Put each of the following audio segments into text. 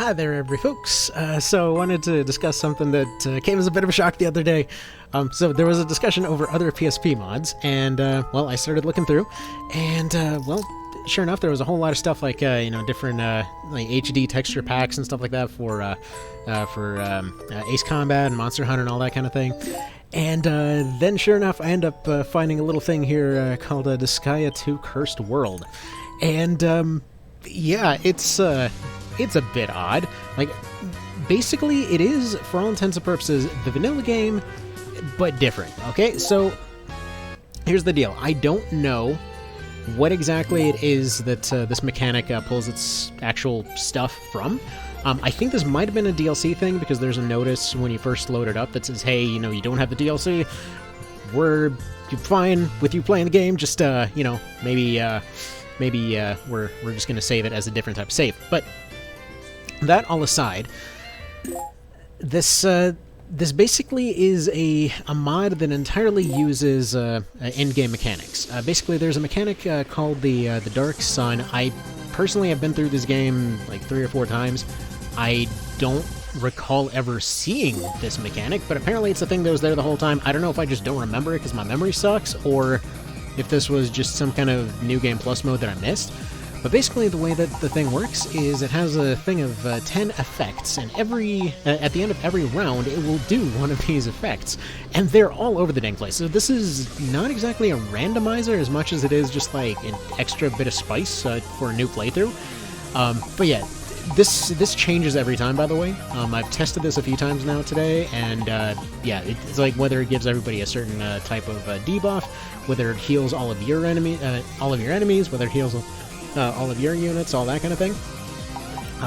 Hi there, every folks. So I wanted to discuss something that came as a bit of a shock the other day. So there was a discussion over other PSP mods, and well, I started looking through, and well, sure enough, there was a whole lot of stuff like different like HD texture packs and stuff like that for Ace Combat and Monster Hunter and all that kind of thing. And then, sure enough, I end up finding a little thing here called Disgaea 2 Cursed World, and yeah, it's a bit odd. Like, basically, it is, for all intents and purposes, the vanilla game, but different, okay? So, here's the deal. I don't know what exactly it is that this mechanic pulls its actual stuff from. I think this might have been a DLC thing, because there's a notice when you first load it up that says, hey, you don't have the DLC. You're fine with you playing the game, just, maybe we're just going to save it as a different type of save. But that all aside, this basically is a mod that entirely uses in-game mechanics. Basically, there's a mechanic called the Dark Sun. I personally have been through this game like 3 or 4 times. I don't recall ever seeing this mechanic, but apparently it's a thing that was there the whole time. I don't know if I just don't remember it because my memory sucks, or if this was just some kind of New Game Plus mode that I missed. But basically the way that the thing works is it has a thing of 10 effects, and at the end of every round it will do one of these effects, and they're all over the dang place. So this is not exactly a randomizer as much as it is just like an extra bit of spice for a new playthrough. But yeah, this changes every time, by the way. I've tested this a few times now today, and yeah, it's like whether it gives everybody a certain type of debuff, whether it heals all of your enemies, whether it heals all of your units, all that kind of thing.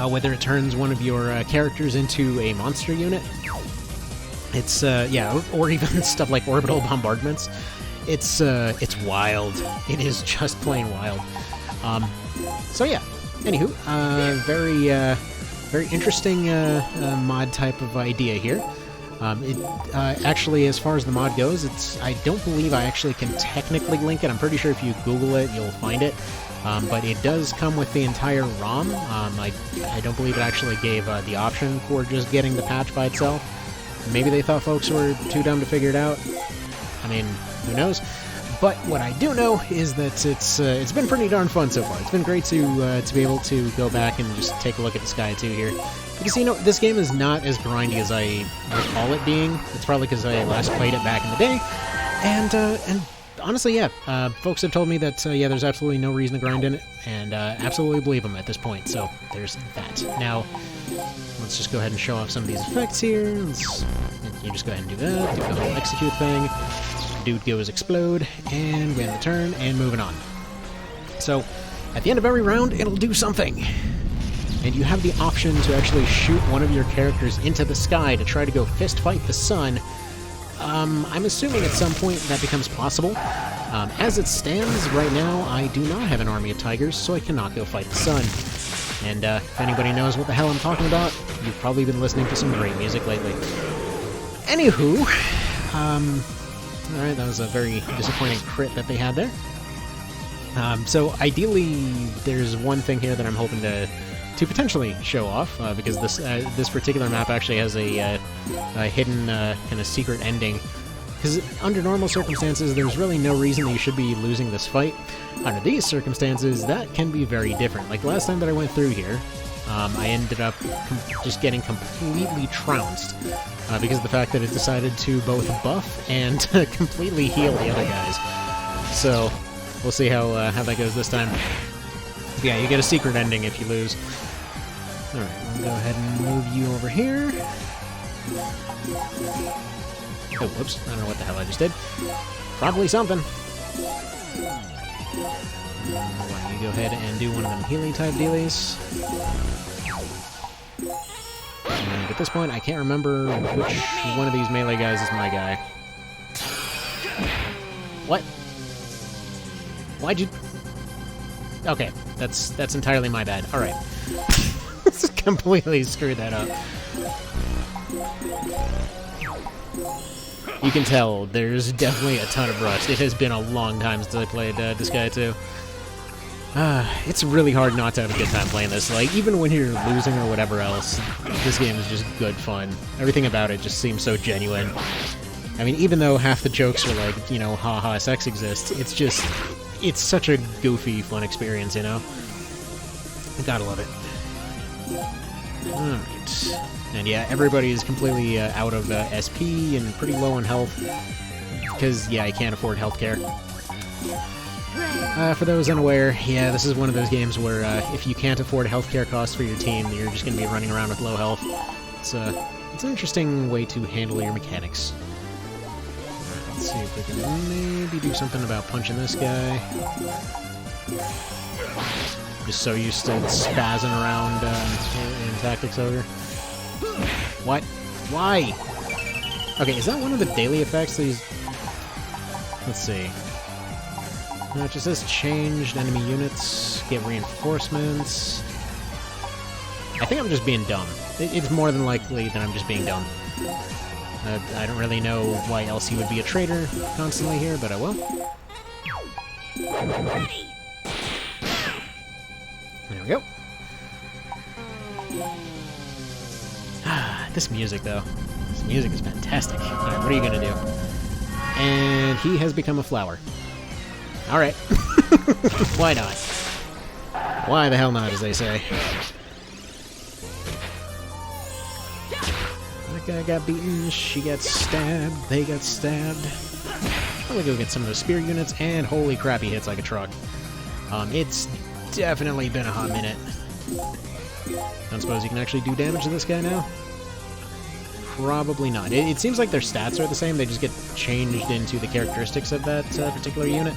Whether it turns one of your characters into a monster unit. It's yeah, or even stuff like orbital bombardments. It's wild. It is just plain wild. So yeah. Anywho, very interesting mod type of idea here. Actually, as far as the mod goes, I don't believe I actually can technically link it. I'm pretty sure if you Google it, you'll find it. But it does come with the entire ROM. I don't believe it actually gave the option for just getting the patch by itself. Maybe they thought folks were too dumb to figure it out. I mean, who knows? But what I do know is that it's been pretty darn fun so far. It's been great to be able to go back and just take a look at Disgaea 2 here. Because, this game is not as grindy as I recall it being. It's probably because I last played it back in the day. And honestly, yeah, folks have told me that, yeah, there's absolutely no reason to grind in it, and absolutely believe them at this point, so there's that. Now, let's just go ahead and show off some of these effects here. You just go ahead and do that, do the whole execute thing. Dude goes explode, and we end the turn, and moving on. So, at the end of every round, it'll do something. And you have the option to actually shoot one of your characters into the sky to try to go fist fight the sun. I'm assuming at some point that becomes possible. As it stands right now, I do not have an army of tigers, so I cannot go fight the sun. And if anybody knows what the hell I'm talking about, you've probably been listening to some great music lately. Anywho, alright, that was a very disappointing crit that they had there. So ideally, there's one thing here that I'm hoping to potentially show off, because this particular map actually has a hidden kind of secret ending. Because under normal circumstances, there's really no reason that you should be losing this fight. Under these circumstances, that can be very different. Like last time that I went through here, I ended up just getting completely trounced because of the fact that it decided to both buff and completely heal the other guys. So we'll see how that goes this time. Yeah, you get a secret ending if you lose. Alright, we'll go ahead and move you over here. Oh, whoops. I don't know what the hell I just did. Probably something. Why don't you go ahead and do one of them healing type dealies. And at this point, I can't remember which one of these melee guys is my guy. What? Why'd you... Okay, that's entirely my bad. Alright. Completely screwed that up. You can tell there's definitely a ton of rust. It has been a long time since I played Disgaea 2. It's really hard not to have a good time playing this. Like, even when you're losing or whatever else, this game is just good fun. Everything about it just seems so genuine. I mean, even though half the jokes are like, you know, haha, sex exists, it's such a goofy, fun experience, you know? I gotta love it. Alright. And yeah, everybody is completely out of SP and pretty low on health. Because, yeah, I can't afford healthcare. For those unaware, yeah, this is one of those games where if you can't afford healthcare costs for your team, you're just going to be running around with low health. It's an interesting way to handle your mechanics. Let's see if we can maybe do something about punching this guy. Just so used to spazzing around in Tactics Ogre. What? Why? Okay, is that one of the daily effects? These. Let's see. No, it just says changed enemy units, get reinforcements. I think I'm just being dumb. It's more than likely that I'm just being dumb. I don't really know why else he would be a traitor constantly here, but I will. There we go. This music, though. This music is fantastic. Alright, what are you gonna do? And he has become a flower. Alright. Why not? Why the hell not, as they say. That guy got beaten, she got stabbed, they got stabbed. I'm gonna go get some of those spear units, and holy crap, he hits like a truck. It's definitely been a hot minute. Don't suppose you can actually do damage to this guy now? Probably not. It seems like their stats are the same, they just get changed into the characteristics of that particular unit.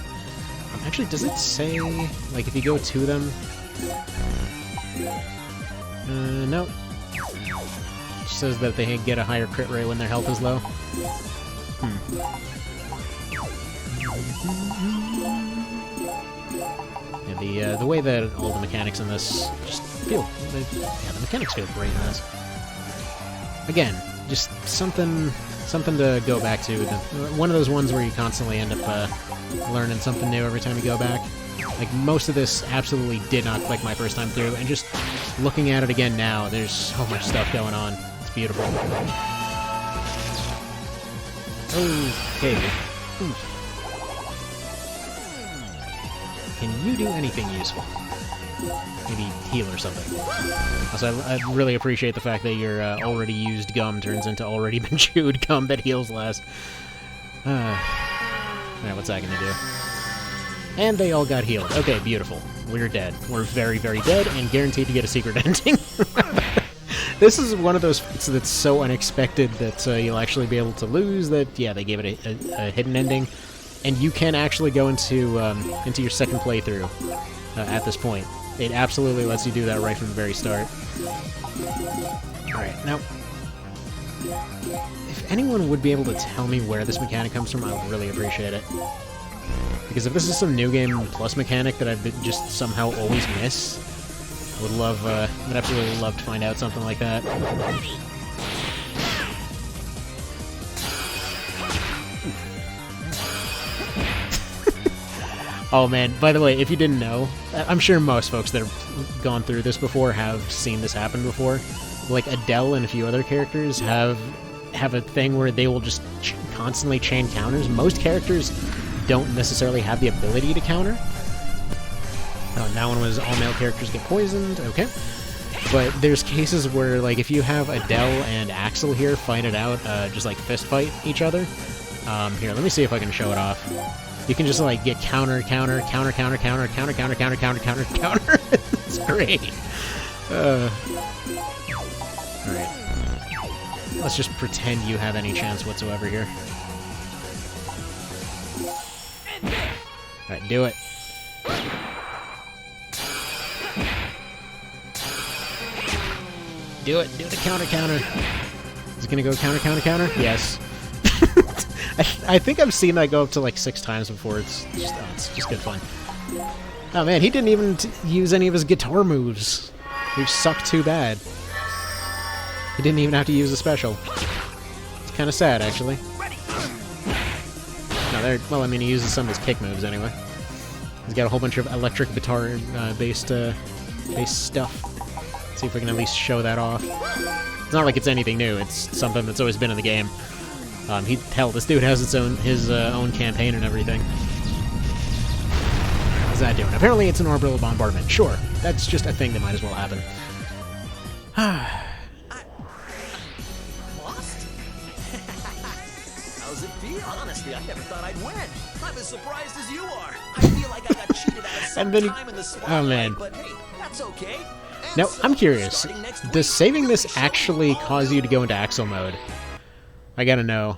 Actually, does it say, like, if you go to them? No. It just says that they get a higher crit rate when their health is low. Yeah, the way that all the mechanics in this just feel... Yeah, the mechanics feel great in this. Again, just something to go back to. One of those ones where you constantly end up learning something new every time you go back. Like, most of this absolutely did not click my first time through, and just looking at it again now, there's so much stuff going on. It's beautiful. Okay. Can you do anything useful? Maybe heal or something. Also, I really appreciate the fact that your already used gum turns into already been chewed gum that heals less. Alright, what's that gonna do? And they all got healed. Okay, beautiful. We're dead. We're very, very dead, and guaranteed to get a secret ending. This is one of those fights that's so unexpected that you'll actually be able to lose that, yeah, they gave it a hidden ending. And you can actually go into your second playthrough at this point. It absolutely lets you do that right from the very start. Alright, now, if anyone would be able to tell me where this mechanic comes from, I would really appreciate it. Because if this is some New Game Plus mechanic that I've just somehow always miss, I would love, would absolutely love to find out something like that. Oh man, by the way, if you didn't know, I'm sure most folks that have gone through this before have seen this happen before. Like, Adele and a few other characters have a thing where they will just constantly chain counters. Most characters don't necessarily have the ability to counter. Oh, that one was all male characters get poisoned, okay. But there's cases where, like, if you have Adele and Axel here fight it out, just like fist fight each other. Here, let me see if I can show it off. You can just, like, get counter. It's great. Alright. Let's just pretend you have any chance whatsoever here. Alright, do it. Do it. Do the counter. Is it gonna go counter? Yes. I think I've seen that go up to like 6 times before. It's just good fun. Oh man, he didn't even use any of his guitar moves. He sucked too bad. He didn't even have to use a special. It's kind of sad, actually. No, well, I mean, he uses some of his kick moves anyway. He's got a whole bunch of electric guitar based stuff. See if we can at least show that off. It's not like it's anything new. It's something that's always been in the game. Hell, this dude has his own campaign and everything. How's that doing? Apparently it's an orbital bombardment. Sure, that's just a thing that might as well happen. Lost? How's it feel? Honestly, I never thought I'd win. I'm as surprised as you are. I feel like I got cheated out of some time in the spotlight, oh man. But hey, that's okay. And Now, so, I'm curious. starting next week, Does saving we're this gonna show actually all cause you to go into Axel mode? I gotta know.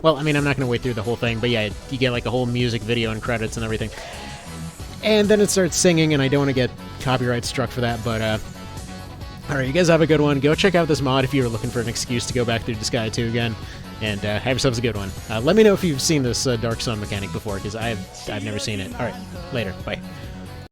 Well, I mean, I'm not gonna wait through the whole thing, but yeah, you get like a whole music video and credits and everything. And then it starts singing, and I don't want to get copyright struck for that, but alright, you guys have a good one. Go check out this mod if you're looking for an excuse to go back through Disgaea 2 again, and have yourselves a good one. Let me know if you've seen this Dark Sun mechanic before, because I've never seen it. Alright, later. Bye.